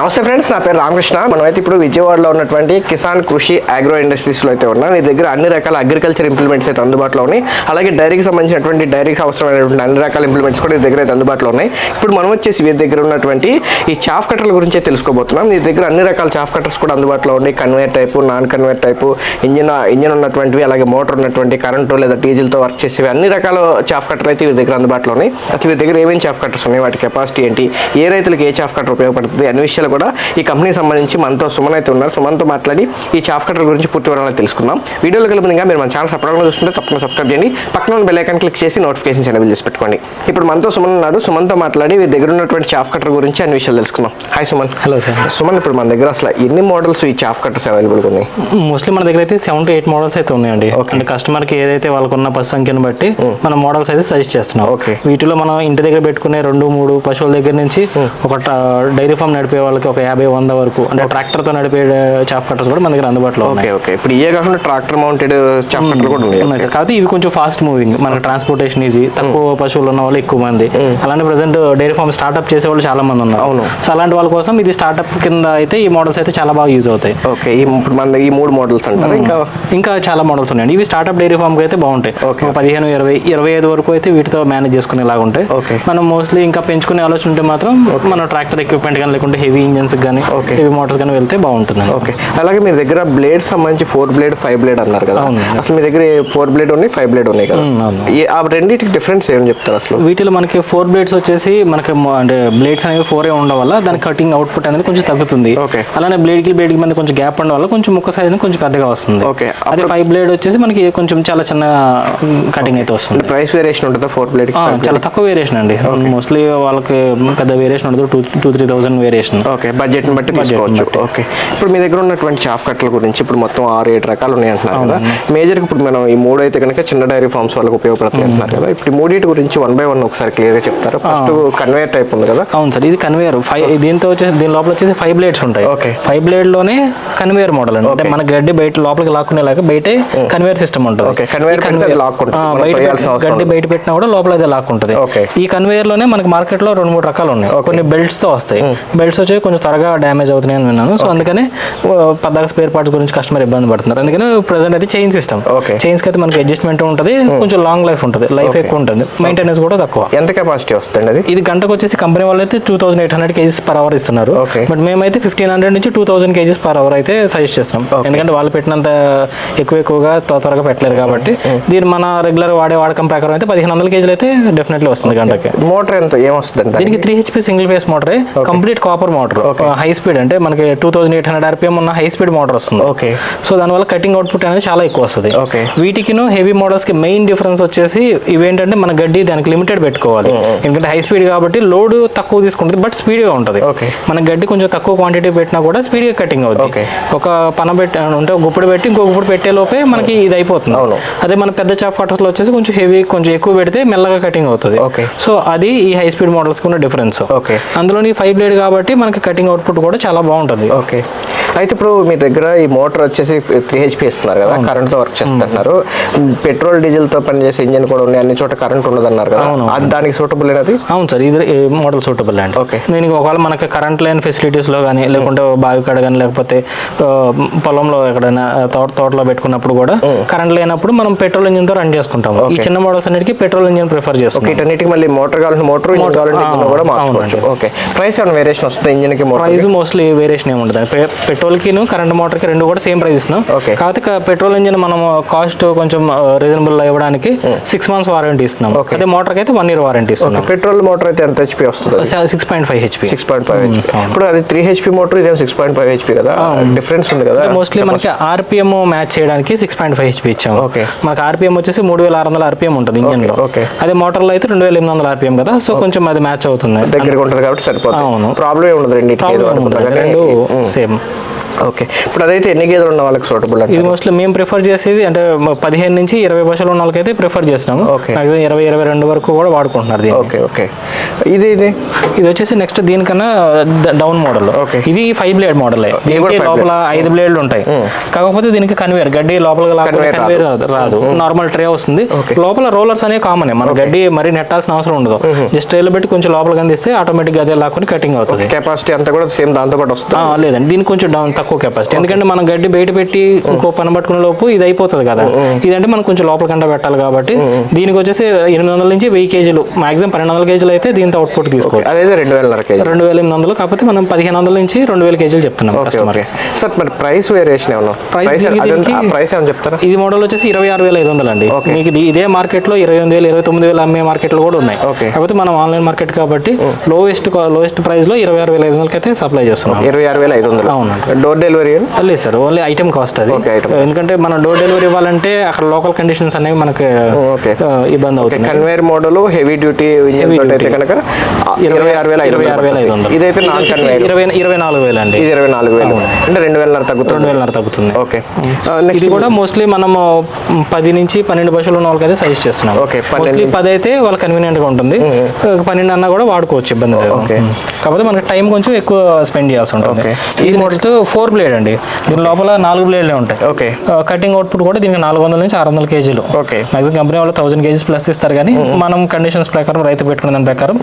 నమస్తే ఫ్రెండ్స్, నా పేరు రామకృష్ణ. మనమైతే ఇప్పుడు విజయవాడలో ఉన్నటువంటి కిసాన్ కృషి అగ్రో ఇండస్ట్రీస్లో అయితే ఉన్నాం. ఈ దగ్గర అన్ని రకాల అగ్రికల్చర్ ఇంప్లిమెంట్స్ అయితే అందుబాటులో ఉన్నాయి. అలాగే డైరీకి సంబంధించినటువంటి డైరీకి అవసరమైనటువంటి అన్ని రకాల ఇంప్లిమెంట్స్ కూడా ఈ దగ్గర అయితే అందుబాటులో ఉన్నాయి. ఇప్పుడు మనం వచ్చేసి వీరి దగ్గర ఉన్నటువంటి ఈ చాఫ్ కట్టర్ల గురించి తెలుసుకోబోతున్నాం. ఈ దగ్గర అన్ని రకాల చాఫ్ కట్టర్స్ కూడా అందుబాటులో ఉన్నాయి. Conveyor type, non conveyor type, engine ఉన్నటువంటివి, అలాగే మోటార్ ఉన్నటువంటి, కరెంటు లేదా డీజిల్తో వర్క్ చేసేవి అన్ని రకాల చాఫ్ కట్టర్ అయితే వీరి దగ్గర అందుబాటులో ఉన్నాయి. అసలు వీరి దగ్గర ఏమేమి చాఫ్ కట్టర్స్ ఉన్నాయి, వాటి కెపాసిటీ ఏంటి, ఏ రైతులకు ఏ చాఫ్ కట్టర్ ఉపయోగపడుతుంది అన్ని విషయాలు కూడా ఈ కంపెనీకి సంబంధించి మనతో సుమన్ అయితే ఉన్నారు. సుమన్తో మాట్లాడి ఈ చాఫ్ కట్టర్ గురించి పూర్తి వివరాలు తెలుసుకుందాం. వీడియోలో కలిపినగా మీరు మన ఛానల్ సబ్స్క్రైబ్ చూస్తుంటే తప్పకుండా సబ్స్క్రైబ్ చేయండి. పక్కన ఉన్న బెల్ ఐకాన్ క్లిక్ చేసి నోటిఫికేషన్స్ ఎనేబుల్ చేసి పెట్టుకోండి. ఇప్పుడు మనతో సుమన్ ఉన్నాడు. సుమన్తో మాట్లాడి వీరి దగ్గర ఉన్నటువంటి చాఫ్ కట్టర్ గురించి అన్ని విషయాలు తెలుసుకుందాం. Hi Suman. Hello sir. Suman, ఇప్పుడు మన దగ్గర అసలు ఎన్ని మోడల్స్ ఈ చాఫ్ కట్టర్స్ అవైలబుల్గా ఉన్నాయి? మోస్ట్లీ మన దగ్గర అయితే 7 to 8 మోడల్స్ అయితే ఉన్నాయండి. అంటే కస్టమర్కి ఏదైతే వాళ్ళకున్న పశు సంఖ్యను బట్టి మన మోడల్స్ అయితే సజెస్ట్ చేస్తున్నాం. ఓకే. వీటిలో మనం ఇంటి దగ్గర పెట్టుకునే 2-3 పశువుల దగ్గర నుంచి ఒక డైరీ ఫామ్ నడిపే వాళ్ళకి ఒక 50-100 వరకు అంటే ట్రాక్టర్తో నడిపే చాఫ్ కట్టర్స్ కూడా మన దగ్గర అందుబాటులో ఉన్నాయి. ఓకే. ఇప్పుడు ఇవే కాకుండా ట్రాక్టర్ మౌంటెడ్ చాఫ్ కట్టర్లు కూడా ఉన్నాయి సార్. కాకపోతే ఇవి కొంచెం ఫాస్ట్ మూవింగ్, మనకి ట్రాన్స్పోర్టేషన్ ఈజీ, తక్కువ పశువులు ఉన్న వాళ్ళు ఎక్కువ మంది. అలానే ప్రెసెంట్ డైరీ ఫామ్ స్టార్ట్అప్ చేసే వాళ్ళు చాలా మంది ఉన్నారు. అవును. సో అలాంటి వాళ్ళ కోసం ఇది స్టార్ట్అప్ కింద అయితే ఈ మోడల్స్ అయితే చాలా బాగా యూజ్ అవుతాయి. ఓకే. ఇప్పుడు మన ఈ 3 మోడల్స్ అంటారు. ఇంకా చాలా మోడల్స్ ఉన్నాయండి. ఇవి స్టార్ట్అప్ డైరీ ఫామ్ అయితే బాగుంటాయి. 15, 20, 25 వరకు అయితే వీటితో మేనేజ్ చేసుకునేలాగా ఉంటాయి. మనం మోస్ట్లీ ఇంకా పెంచుకునే ఆలోచన ఉంటే మాత్రం మనం ట్రాక్టర్ ఎక్విప్మెంట్ కానీ లేకుంటే హెవీ ఇంజన్స్ కానీ హెవీ మోటార్స్ కానీ వెళ్తే బాగుంటుంది. ఓకే. అలాగే మీ దగ్గర బ్లేడ్స్ సంబంధించి 4 బ్లేడ్ 5 బ్లేడ్ అన్నారు కదా. అసలు మీ దగ్గర 4 బ్లేడ్ ఉన్నాయి, 5 బ్లేడ్ ఉన్నాయి కదా. ఆ రెండింటికి డిఫరెన్స్ ఏం చెప్తారు అసలు? వీటిలో మనకి 4 బ్లేడ్స్ వచ్చేసి మనకి అంటే బ్లేడ్స్ అనేవి 4 ఉండడం వల్ల దాని కటింగ్ అవుట్పుట్ అనేది కొంచెం తగ్గుతుంది. అలానే బ్లేడ్కి మధ్య కొంచెం గ్యాప్ ఉండడం వల్ల కొంచెం ముక్క సైజ్ కొంచెం పెద్దగా వస్తుంది. అదే 5 బ్లేడ్ వచ్చేసి మనకి కొంచెం చాలా చిన్న కటింగ్ అయితే వస్తుంది. ప్రైస్ వేరియేషన్ ఉంటుందా 4 బ్లేడ్? చాలా తక్కువ వేరియేషన్ అండి. మోస్ట్లీ వాళ్ళకి పెద్ద వేరియేషన్ ఉండదు, 2-3,000 వేరియేషన్. ఓకే. బడ్జెట్ బట్టి తీసుకోవచ్చు. ఓకే. ఇప్పుడు మీ దగ్గర ఉన్నటువంటి చాఫ్ కట్టల గురించి ఇప్పుడు మొత్తం 6-7 రకాలు ఉన్నాయి అంటున్నారు కదా. మేజర్గా ఇప్పుడు మనం ఈ 3 అయితే కనుక చిన్న డైరీ ఫార్మ్స్ వాళ్ళకి ఉపయోగపడుతుంది అంటున్నారు కదా. ఇప్పుడు 3 గురించి 1 by 1 ఒకసారి క్లియర్గా చెప్తారు. ఫస్ట్ కన్వేయర్ టైప్ ఉంది కదా. అవును సార్, ఇది కన్వేయర్. దీంతో వచ్చేసి దీని లోపల వచ్చేసి 5 బ్లేడ్స్ ఉంటాయి. 5 బ్లేడ్ లోనే కన్వేయర్ మోడల్ అండి. అంటే మన గడ్డి బయట లోపలికి లాక్కునేలాగా బయట కన్వేయర్ సిస్టమ్ ఉంటుంది. గడ్డి బయట పెట్టినా కూడా లోపల అదే లాక్కుంటుంది. ఈ కన్వేయర్ లోనే మనకి మార్కెట్ లో 2-3 రకాలు ఉన్నాయి. కొన్ని బెల్ట్స్ తో వస్తాయి. బెల్ట్స్ వచ్చి కొంచెం త్వరగా డ్యామేజ్ అవుతున్నాయి అని విన్నాను. సో అందుకని పద్దాక స్పేర్ పార్ట్స్ గురించి కస్టమర్ ఇబ్బంది పడుతున్నారు. అందుకని ప్రెసెంట్ అయితే చైన్ సిస్టమ్. చైన్స్ కి అయితే మనకి అడ్జస్ట్మెంట్ ఉంటుంది, కొంచెం లాంగ్ లైఫ్ ఉంటుంది, లైఫ్ ఎక్కువ ఉంటుంది, మెయింటెనెన్స్ కూడా తక్కువ. ఎంత కెపాసిటీ వస్తుంది అది? ఇది గంటకు వచ్చేసి కంపెనీ వాళ్ళు అయితే 2800 kgs per hour ఇస్తున్నారు. బట్ మేమైతే 1500 నుంచి 2000 kgs per hour అయితే సజెస్ట్ చేస్తాం. ఎందుకంటే వాళ్ళు పెట్టినంత ఎక్కువగా త్వరగా పెట్టలేరు కాబట్టి దీని మన రెగ్యులర్ వాడకం ప్రకారం అయితే 1500 kg అయితే డెఫినెట్లీ వస్తుంది గంటకి. మోటార్ ఎంత ఏమొస్తుంది దీనికి 3 HP సింగిల్ ఫేస్ మోటరే, complete copper motor, high speed అంటే మనకి 2800 RPM ఉన్న హై స్పీడ్ మోటార్ వస్తుంది. ఓకే. సో దానివల్ల కటింగ్ అవుట్పుట్ అనేది చాలా ఎక్కువ వస్తుంది. వీటికిను హెవీ మోడల్స్ కి మెయిన్ డిఫరెన్స్ వచ్చేసి ఇవేంటంటే మన గడ్డి దానికి లిమిటెడ్ పెట్టుకోవాలి. ఎందుకంటే హై స్పీడ్ కాబట్టి లోడ్ తక్కువ తీసుకుంటుంది, బట్ స్పీడ్ గా ఉంటుంది. మన గడ్డి కొంచెం తక్కువ క్వాంటిటీ పెట్టినా కూడా స్పీడ్ గా కటింగ్ అవుతుంది. ఒక పన పెట్టి అంటే గుప్పుడు పెట్టి ఇంకో గుప్పుడు పెట్టే లోపే మనకి ఇది అయిపోతుంది. అదే మన పెద్ద చాఫ్ కట్టర్స్ లో వచ్చేసి కొంచెం హెవీ, కొంచెం ఎక్కువ పెడితే మెల్లగా కటింగ్ అవుతుంది. సో అది ఈ హై స్పీడ్ మోడల్స్ కి ఉన్న డిఫరెన్స్. అందులోని 5 బ్లేడ్ కాబట్టి మనకి కటింగ్ అవుట్పుట్ కూడా చాలా బాగుంటుంది. ఓకే. అయితే ఇప్పుడు మీ దగ్గర ఈ మోటార్ వచ్చేసి 3 HP ఇస్తున్నారు కదా, కరెంట్తో వర్క్ చేస్తున్నారు. పెట్రోల్ డీజిల్ తో పనిచేసే ఇంజిన్ కూడా ఉన్నాయి, అన్ని చోట కరెంట్ ఉండదు అన్నారు కదా. దానికి సూటబుల్ అది? అవును సార్, ఇది మోడల్ సూటబుల్ అండి. ఓకే. దీనికి ఒకవేళ మనకి కరెంట్ లేని ఫెసిలిటీస్ లో కానీ లేకుంటే బావి కాడ కానీ లేకపోతే పొలంలో ఎక్కడైనా తోటలో పెట్టుకున్నప్పుడు కూడా కరెంట్ లేనప్పుడు మనం పెట్రోల్ ఇంజిన్ తో రన్ చేసుకుంటాం. ఈ చిన్న మోడల్స్ అన్నిటికీ పెట్రోల్ ఇంజిన్ ప్రిఫర్ చేస్తాం. వీటన్నిటికి మళ్ళీ మోటార్ కావాలంటే మోటార్, ఇంజిన్ కావాలంటే ఇంజిన్ కూడా మార్చుకోవచ్చు. ఓకే. ప్రైస్ ఏమైనా వేరియేషన్ వస్తుంది ఇంజిన్ కి? ప్రైస్ మోస్ట్లీ వేరియేషన్ ఏమి ఉంటుంది. పెట్రోల్ కి కరెంట్ మోటార్ కి 2 కూడా సేమ్ ప్రైస్ ఇస్తున్నాం. కాకపోతే పెట్రోల్ ఇంజిన్ మనం కాస్ట్ కొంచెం రీజనబుల్ ఇవ్వడానికి 6 months వారంటీ ఇస్తున్నాం. అదే మోటార్ కి అయితే 1 year వారంటీ ఇస్తున్నాం. పెట్రోల్ మోటార్ అయితే ఎంత HP వస్తుంది? 6.5 HP. 6.5 HP. ఇప్పుడు అది 3 HP మోటార్, ఇదే 6.5 HP కదా, డిఫరెన్స్ ఉంది కదా. మోస్ట్లీ మనకి RPM మ్యాచ్ చేయడానికి 6.5 HP ఇచ్చాము. మనకి RPM వచ్చేసి 3600 RPM ఉంటుంది ఇంజిన్ లో. అదే మోటార్ లో అయితే 2800 RPM కదా. సో కొంచెం అది మ్యాచ్ అవుతుంది, దగ్గరగా ఉంటుంది కాబట్టి సరిపోతుంది. ప్రాబ్లం ఉండదు, రెండు సేమ్. ఓకే, ఇప్పుడు అదైతే ఎన్ని గేదెలు ఉన్న వాళ్ళకి సూటబుల్ అంటే? ఇది మోస్ట్లీ మేము ప్రిఫర్ చేసేది అంటే 15 నుంచి 20 పశువులు ఉన్న వాళ్ళకైతే ప్రిఫర్ చేస్తున్నాము. మాక్సిమం 20-22 వరకు కూడా వాడుకుంటున్నారు దీన్ని. ఓకే ఓకే, ఇది వచ్చేసి నెక్స్ట్ దీనికన్నా డౌన్ మోడల్. ఇది 5 బ్లేడ్ మోడల్. లోపల 5 బ్లేడ్లు ఉంటాయి. కాకపోతే దీనికి కన్వేర్ గడ్డి లోపల కన్వేర్ రాదు, నార్మల్ ట్రే వస్తుంది. లోపల రోలర్స్ అనేవి కామన్, మన గడ్డి మరీ నెట్టాల్సిన అవసరం ఉండదు. జస్ట్ ట్రేలో పెట్టి కొంచెం లోపల కందిస్తే ఆటోమేటిక్ అదే లాక్కుని కటింగ్ అవుతుంది. కెపాసిటీ అంతా కూడా సేమ్ దాంతో పాటు వస్తుంది? లేదండి, దీనికి కొంచెం డౌన్ తక్కువ కెపాసిటీ. ఎందుకంటే మనం గడ్డి బయట పెట్టి ఇంకో పని పట్టుకునే లోపు ఇది అయిపోతుంది కదా. ఇదంటే మనం కొంచెం లోపల కంట పెట్టాలి కాబట్టి దీనికి వచ్చేసి 800 నుంచి 1000 కేజీలు, మాక్సిమం 1200 కేజీలు అయితే దీంతో అవుట్పుట్ తీసుకోవాలి. అదే 2800. కాకపోతే మనం 1500 నుంచి 2000 కేజీలు చెప్తున్నాం కస్టమర్. సార్ మరి ప్రైస్ వేరియేషన్ ఏమన్నా? ప్రైస్ ఏమని చెప్తారా? ఇది మోడల్ వచ్చేసి 26,500 అండి. మీకు ఇదే మార్కెట్ లో 28,000, 29,000 అమ్మే మార్కెట్లు కూడా ఉన్నాయి. కాకపోతే మనం ఆన్లైన్ మార్కెట్ కాబట్టి లోయెస్ట్ ప్రైస్ లో 26,500 అయితే సప్లై చేస్తున్నాం. 26,500. అవును. డోర్ డెలివరీ లేదు సార్, ఓన్లీ ఐటమ్ కాస్ట్ అది. ఎందుకంటే మనం డోర్ డెలివరీ ఇవ్వాలంటే అక్కడ లోకల్ కండిషన్స్ అనేవి మనకి ఇబ్బంది అవుతుంది. కన్వేర్ మోడల్ హెవీ డ్యూటీ అయితే కనుక 26,500. ఇదైతే 24,000 అండి. 24,000 అంటే 2,500 తగ్గుతుంది. ఓకే, ఇది కూడా మోస్ట్లీ మనము 10 నుంచి 12 పశువులు ఉన్న వాళ్ళకి అయితే సజెస్ట్ చేస్తున్నాం. మోస్ట్లీ 10 అయితే వాళ్ళ కన్వీనియంట్ గా ఉంటుంది. 12 అన్నా కూడా వాడుకోవచ్చు, ఇబ్బంది లేదు. కాకపోతే మనకి టైం కొంచెం ఎక్కువ స్పెండ్ చేయాల్సి ఉంటుంది. ఇది నెక్స్ట్ 4 బ్లేడ్ అండి. దీని లోపల 4 బ్లేడ్లే ఉంటాయి. కటింగ్ అవుట్పుట్ కూడా దీనికి 400 నుంచి 600 కేజీలు. మాక్సిమం కంపెనీ వాళ్ళు 1000 కేజీస్ ప్లస్ ఇస్తారు, కానీ మనం కండిషన్స్ ప్రకారం రైతు పెట్టుకున్న దాని ప్రకారం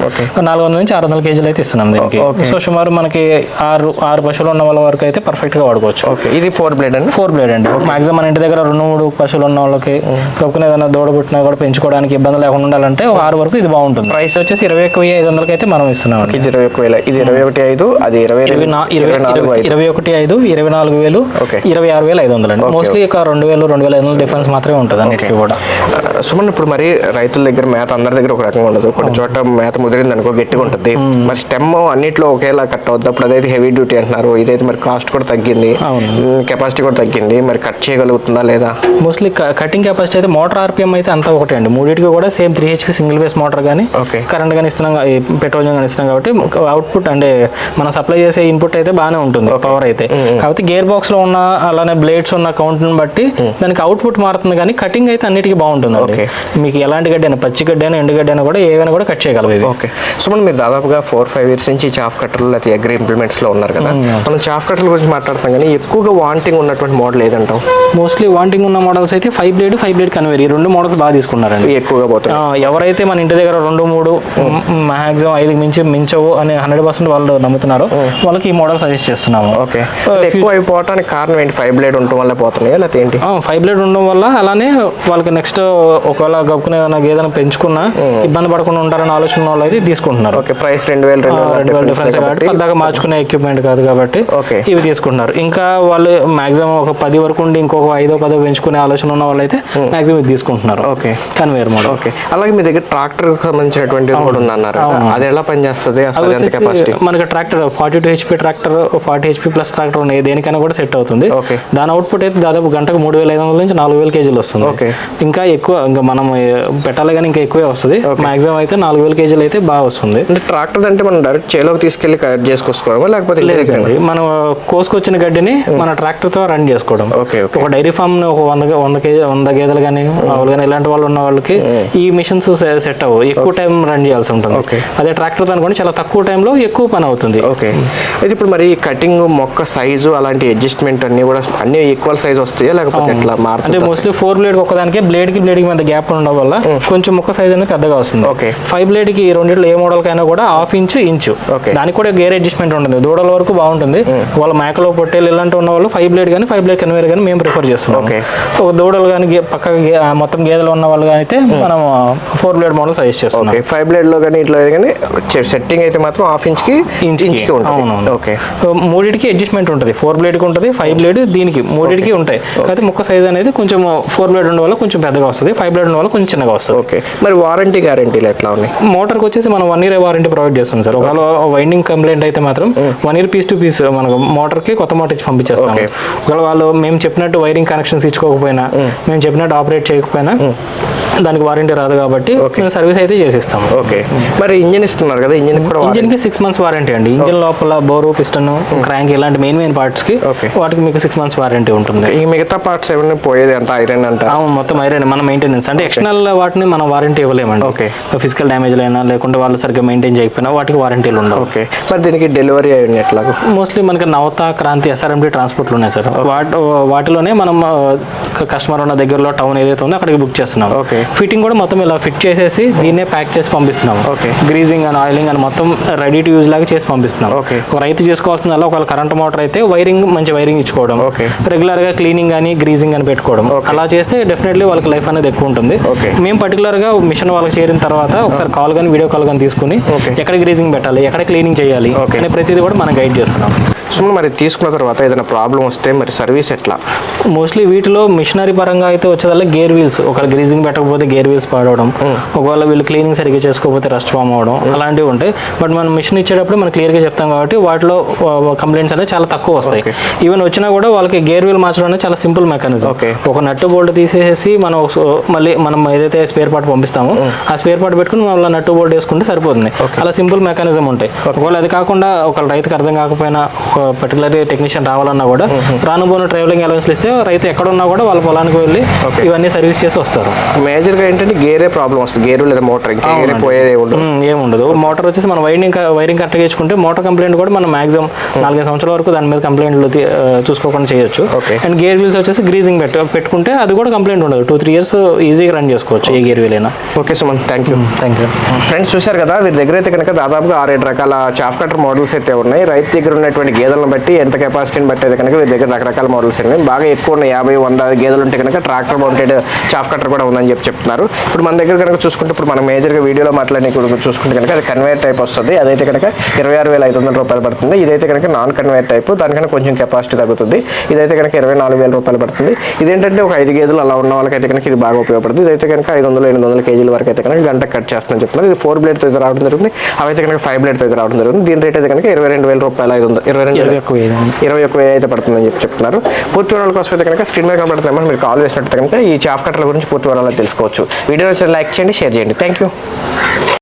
400 నుంచి 600 కేజీలు అయితే ఇస్తున్నాం దీనికి. సో సుమారు మనకి 6 పశువులు ఉన్న వాళ్ళ వరకు అయితే పర్ఫెక్ట్ గా వాడుకోవచ్చు. ఇది 4 బ్లేడ్ అండి. 4 బ్లేడ్ అండి. మాక్సిమం మన ఇంటి దగ్గర 2-3 పశువులు ఉన్న వాళ్ళకి కప్పుకుని ఏదైనా దూడ పుట్టినా కూడా పెంచుకోవడానికి ఇబ్బంది లేకుండా ఉండాలంటే 6 వరకు ఇది బాగుంటుంది. ప్రైస్ వచ్చేసి 21,500 అయితే మనం ఇస్తున్నాం. ఇది 21,000, ఇది 21,500, అది 21,500, 24,000, 26,500 అండి. మోస్ట్లీ ఒక 2,000-2,500 డిఫరెన్స్ మాత్రమే ఉంటుంది అన్నిటికీ కూడా. సుమన్, ఇప్పుడు మరి రైతుల దగ్గర మేత అందరి దగ్గర ఒక రకంగా ఉండదు. కొన్ని చోట మేత ముదిరింది అనుకో గట్టిగా ఉంటుంది. మరి స్టెమ్ అన్నిట్లో ఒకేలా కట్ అవుతుంది. అప్పుడు అదైతే హెవీ డ్యూటీ అంటున్నారు. ఇదైతే మరి కాస్ట్ కూడా తగ్గింది, కెపాసిటీ కూడా తగ్గింది. మరి కట్ చేయగలుగుతుందా లేదా? మోస్ట్లీ కటింగ్ కెపాసిటీ అయితే మోటార్ ఆర్పిఎం అయితే అంతా ఒకటే అండి. మూడింటికి కూడా same 3 HP single base motor కానీ కరెంట్ కానీ ఇస్తున్నాం, పెట్రోలియం కానీ ఇస్తున్నాం కాబట్టి అవుట్పుట్ అంటే మనం సప్లై చేసే ఇన్పుట్ అయితే బాగానే ఉంటుంది, పవర్ అయితే. కాబట్టి గేర్ బాక్స్ లో ఉన్న అలానే బ్లేడ్స్ ఉన్న కౌంట్ బట్టి దానికి అవుట్పుట్ మారుతుంది, కానీ కటింగ్ అయితే అన్నిటికీ బాగుంటుంది. మీకు ఎలాంటి గడ్డి అయినా, పచ్చి గడ్డి అయినా, ఎండు గడ్డి అయినా కూడా ఏవైనా కూడా కట్ చేయగలదు. ఓకే, సుమన్, మీరు దాదాపుగా 4-5 years నుంచి చాఫ్ కట్టర్లు లేకపోతే అగ్రి ఇంప్లిమెంట్స్ లో ఉన్నారు కదా. మనం చాఫ్ కట్టర్ల గురించి మాట్లాడతాం, కానీ ఎక్కువగా వాంటింగ్ ఉన్నటువంటి మోడల్ ఏదంటాం? మోస్ట్లీ వాంటింగ్ ఉన్న మోడల్స్ అయితే 5 బ్లేడ్ కన్వేర్, ఈ 2 మోడల్స్ బాగా తీసుకున్నారండి. ఎక్కువగా పోతాయి. ఎవరైతే మన ఇంటి దగ్గర 2-3 మాక్సిమం 5 మించవు అని 100% వాళ్ళు నమ్ముతున్నారు, వాళ్ళకి ఈ మోడల్ సజెస్ట్ చేస్తున్నాము. ఓకే, ఎక్కువ అయిపోవడానికి కారణం ఏంటి? 5 బ్లేడ్ ఉండటం వల్ల పోతున్నాయి లేకపోతే ఏంటి? 5 బ్లేడ్ ఉండడం వల్ల, అలానే వాళ్ళకి నెక్స్ట్ ఒకవేళ గప్పుకునే గేదెను పెంచుకున్నా ఇబ్బంది పడకుండా ఉంటారని ఆలోచన వాళ్ళు అయితే తీసుకుంటున్నారు. ఓకే, ప్రైస్ 2,000 డిఫరెన్స్ కాబట్టి పెద్దగా మార్చుకునే ఎక్విప్మెంట్ కాదు కాబట్టి ఇవి తీసుకుంటున్నారు. ఇంకా వాళ్ళు మాక్సిమం ఒక 10 వరకు ఉండి ఇంకొక 5-10 పెంచుకునే ఆలోచన ఉన్న వాళ్ళు అయితే మాక్సిమం ఇది తీసుకుంటున్నారు. Okay, conveyor model. ఓకే, అలాగే మీ దగ్గర ట్రాక్టర్ సంబంధించినటువంటి కూడా ఉందన్నారు, అది ఎలా పనిచేస్తుంది? అసలు ఎంత కెపాసిటీ? మనకి tractor 42 HP tractor, 40 HP plus tractor ఉన్నాయి, దేనికైనా కూడా సెట్ అవుతుంది. దాని అవుట్పుట్ అయితే దాదాపు గంటకు 3,500 నుంచి 4,000 కేజీలు వస్తుంది. ఇంకా ఎక్కువ, ఇంకా మనం పెట్టాలి కానీ ఇంకా ఎక్కువే వస్తుంది. మాక్సిమం అయితే 4,000 కేజీలు అయితే బాగా వస్తుంది. అంటే ట్రాక్టర్ అంటే మనం డైరెక్ట్ చేలోకి తీసుకెళ్లి కట్ చేసుకోవడం లేకపోతే లేదండి, మనం కోసుకొచ్చిన గడ్డిని మన ట్రాక్టర్ తో రన్ చేసుకోవడం. ఒక డైరీ ఫామ్ ఒక 100 గేదెలు కానీ ఆవులు కానీ ఇలాంటి వాళ్ళు ఉన్న వాళ్ళకి ఈ మిషన్స్ సెట్ అవ్వవు, ఎక్కువ టైం రన్ చేయాల్సి ఉంటుంది. అదే ట్రాక్టర్ అనుకోండి చాలా తక్కువ టైంలో ఎక్కువ పని అవుతుంది. ఓకే, అయితే ఇప్పుడు మరి కటింగ్, మొక్క సైజు, అలాంటి అడ్జస్ట్మెంట్ అన్ని కూడా అన్ని ఈక్వల్ సైజ్ వస్తాయా లేకపోతే ఎట్లా మారుతుంది? అంటే మోస్ట్లీ 4 బ్లేడ్ ఒకదానికి బ్లేడ్ కి మధ్య గ్యాప్ ఉండడం వల్ల కొంచెం మొక్క సైజ్ అనేది పెద్దగా వస్తుంది. 5 బ్లేడ్ కి రెండిట్లో ఏ మోడల్ కైనా కూడా 1/2 ఇంచు దానికి కూడా గేర్ అడ్జస్ట్మెంట్ ఉంటుంది. దూడల వరకు బాగుంటుంది. వాళ్ళ మేకలో పొట్టేలు ఇలాంటి ఉన్న వాళ్ళు 5 బ్లేడ్ కానీ 5 బ్లేడ్ కన్వేర్ కానీ మేము ప్రిఫర్ చేస్తున్నాం. ఒక దూడలు కానీ పక్కగా మొత్తం గేదెలు ఉన్న వాళ్ళు అయితే మనం 4 బ్లేడ్ మోడల్ సజెస్ట్ చేస్తున్నాం. 5 బ్లేడ్ లో కానీ ఇట్లా కానీ సెట్టింగ్ అయితే మాత్రం 1/2 ఇంచుకి ఉంటుంది. ఓకే, మూడింటికి అడ్జస్ట్మెంట్ ఉంటుంది. 4 బ్లేడ్ కి ఉంటుంది, 5 బ్లేడ్ దీనికి మూడింటికి ఉంటాయి. అయితే మొక్క సైజ్ అనేది కొంచెం 4 బ్లేడ్ ఉన్న వల్ల కొంచెం పెద్దగా వస్తుంది, 5 బ్లేడ్ ఉన్న వల్ల కొంచెం చిన్నగా వస్తుంది. ఓకే, మరి వారంటీ గ్యారంటీలు ఎట్లా ఉన్నాయి? మోటార్కి వచ్చేసి మనం 1 year వారంటీ ప్రొవైడ్ చేస్తాం సార్. ఒకవేళ వైండింగ్ కంప్లైంట్ అయితే మాత్రం 1 year పీస్ టు పీస్ మనకు మోటార్కి కొత్త మోటార్ ఇచ్చి పంపించేస్తాం. ఒకవేళ వాళ్ళు మేము చెప్పినట్టు వైరింగ్ కనెక్షన్స్ ఇచ్చుకోకపోయినా, మేము చెప్పినట్టు ఆపరేట్ చేయకపోయినా దానికి వారంటీ రాదు కాబట్టి మేము సర్వీస్ అయితే చేసిస్తాము. ఓకే, మరి ఇంజిన్ ఇస్తున్నారు కదా, ఇంజిన్ కి 6 months వారంటీ అండి. ఇంజిన్ లోపల బోరు, పిస్టన్, క్రాంక్ ఇలాంటి మెయిన్ మెయిన్ పార్ట్స్కి వాటికి మీకు 6 months వారంటీ ఉంటుంది. ఈ మిగతా పార్ట్స్ ఏమైనా పోయేది అంత ఐరన్ అంటే అవును, మొత్తం ఐరన్ మన మెయింటెనెన్స్ అంటే ఎక్స్టర్నల్ వాటిని మనం వారంటీ ఇవ్వలేమండి. ఫిజికల్ డ్యామేజ్ అయినా లేకుంటే వాళ్ళు సరిగ్గా మెయింటైన్ చేయకపోయినా వాటికి వారంటీలు ఉండవు. మరి దీనికి డెలివరీ అయ్యింది ఎట్లా? మోస్ట్లీ మనకి నవత, క్రాంతి, SRMD ట్రాన్స్పోర్ట్లు ఉన్నాయి సార్. వాటిలోనే మనం కస్టమర్ ఉన్న దగ్గరలో టౌన్ ఏదైతే ఉందో అక్కడికి బుక్ చేస్తున్నాం. ఫిట్టింగ్ కూడా మొత్తం ఇలా ఫిట్ చేసేసి దీన్నే ప్యాక్ చేసి పంపిస్తున్నాం. గ్రీజింగ్ అని, ఆయిలింగ్ అని మొత్తం రెడీ టు యూజ్ లాగా చేసి పంపిస్తున్నాం. ఒక రైతు చేసుకోవాల్సిన ఒకవేళ కరెంట్ మోటార్ అయితే మంచి వైరింగ్ ఇచ్చుకోవడం, రెగ్యులర్ గా క్లీనింగ్ అని, గ్రీజింగ్ అని పెట్టుకోవడం, అలా చేస్తే డెఫినెట్లీ వాళ్ళకి లైఫ్ అనేది ఎక్కువ ఉంటుంది. మేము పర్టికులర్ గా మిషన్ వాళ్ళకి చేరిన తర్వాత ఒకసారి కాల్ కానీ వీడియో కాల్ కానీ తీసుకుని ఎక్కడ గ్రీజింగ్ పెట్టాలి, ఎక్కడ క్లీనింగ్ చేయాలి అనే ప్రతిదీ కూడా మనం గైడ్ చేస్తున్నాం. సో మరి తీసుకున్న తర్వాత ఏదైనా ప్రాబ్లం వస్తే మరి సర్వీస్ ఎట్లా? మోస్ట్లీ వీటిలో మిషనరీ పరంగా అయితే వచ్చేదల్లా గేర్ వీల్స్, ఒకవేళ గ్రీజింగ్ పెట్టకపోతే గేర్ వీల్స్ పాడవడం, ఒకవేళ వీళ్ళు క్లీనింగ్ సరిగ్గా చేసుకోకపోతే రస్ట్ ఫామ్ అవడం అలాంటివి ఉంటాయి. బట్ మనం మిషన్ ఇచ్చేటప్పుడు మనం క్లియర్గా చెప్తాం కాబట్టి వాటిలో కంప్లైంట్స్ అనేవి చాలా తక్కువ వస్తాయి. ఈవెన్ వచ్చినా కూడా వాళ్ళకి గేర్ వీల్ మార్చడం అనేది చాలా సింపుల్ మెకానిజం. ఒక నట్టు బోల్ట్ తీసేసి మనం మళ్ళీ మనం ఏదైతే స్పేర్ పార్ట్ పంపిస్తామో ఆ స్పేర్ పార్ట్ పెట్టుకుని మళ్ళీ నట్టు బోల్ట్ వేసుకుంటే సరిపోతుంది. అలా సింపుల్ మెకానిజం ఉంటాయి. ఒకవేళ అది కాకుండా ఒక రైతుకి అర్థం కాకపోయినా పర్టికులర్ టెక్నీషియన్ రావాలన్నా కూడా రానుబోను ట్రావెలింగ్ అలవెన్స్ ఇస్తే రైతు ఎక్కడున్నా కూడా వాళ్ళ పొలానికి వెళ్ళి ఇవన్నీ సర్వీస్ చేసి వస్తారు. మేజర్గా ఏంటంటే గేరే ప్రాబ్లం వస్తుంది, గేరు లేదా మోటార్ పోయేది ఏముండదు. మోటార్ వచ్చేసి మనం వైరింగ్ కరెక్ట్గా చేసుకుంటే మోటార్ కంప్లైంట్ కూడా మనం మాక్సిమం 4-5 సంవత్సరాల వరకు దాని మీద కంప్లైంట్లు చూసుకోకుండా చేయొచ్చు. అండ్ గేర్ వీల్స్ వచ్చేసి గ్రీజింగ్ పెట్టుకుంటే అది కూడా కంప్లైంట్ ఉండదు. 2-3 years ఈజీగా రన్ చేసుకోవచ్చు ఏ గేర్ వీల్ అయినా. Okay Suman, thank you. Friends చూశారు కదా, వీరి దగ్గర అయితే కనుక దాదాపుగా 6-7 రకాల చాఫ్ కటర్ మోడల్స్ అయితే ఉన్నాయి. రైతు దగ్గర ఉన్నటువంటి గేదెలను బట్టి, ఎంత కెపాసిటీని బట్టి అయితే కనుక వీరి దగ్గర రకరకాల మోడల్స్ ఉన్నాయి. బాగా ఎక్కువ ఉన్న 50-100 గేదెలు ఉంటే కనుక ట్రాక్టర్ మౌంటెడ్ చాఫ్ కటర్ కూడా ఉందని చెప్తున్నారు. ఇప్పుడు మన దగ్గర కనుక చూసుకుంటే, ఇప్పుడు మనం మేజర్గా వీడియోలో మాట్లాడి చూసుకుంటే కనుక అది కన్వేయర్ టైప్ వస్తుంది. అదైతే కనుక 26,500 రూపాయలు పడుతుంది. ఇదైతే కనుక నాన్ కన్వేయర్ టైప్, దానికన్నా కొంచెం కెపాసిటీ తగ్గుతుంది. ఇదైతే కనుక 24,000 రూపాయలు పడుతుంది. ఇదేంటంటే ఒక 5 గేదెలు అలా ఉన్న వాళ్ళకైతే కనుక ఇది బాగా ఉపయోగపడుతుంది. ఇదైతే కనుక 500-800 kg వరకు అయితే కనుక గంట కట్ చేస్తుందని చెప్తున్నారు. ఇది 4 blades అయితే రావడం జరుగుతుంది. అవైతే కనుక 5 blades అయితే రావడం జరుగుతుంది. దీని రేట్ అయితే కనుక 22,000 రూపాయలు, 21,000 అయితే పడుతుందని చెప్తున్నారు. పూర్తి వివరాల కోసం అయితే కనుక స్క్రీన్ మీద కనబడుతున్న మీరు కాల్ చేసినట్టు కనుక ఈ చాఫ్ కట్టర్ల గురించి పూర్తి వివరాలు తెలుసుకోవచ్చు. వీడియో లైక్ చేయండి, షేర్ చేయండి. Thank you.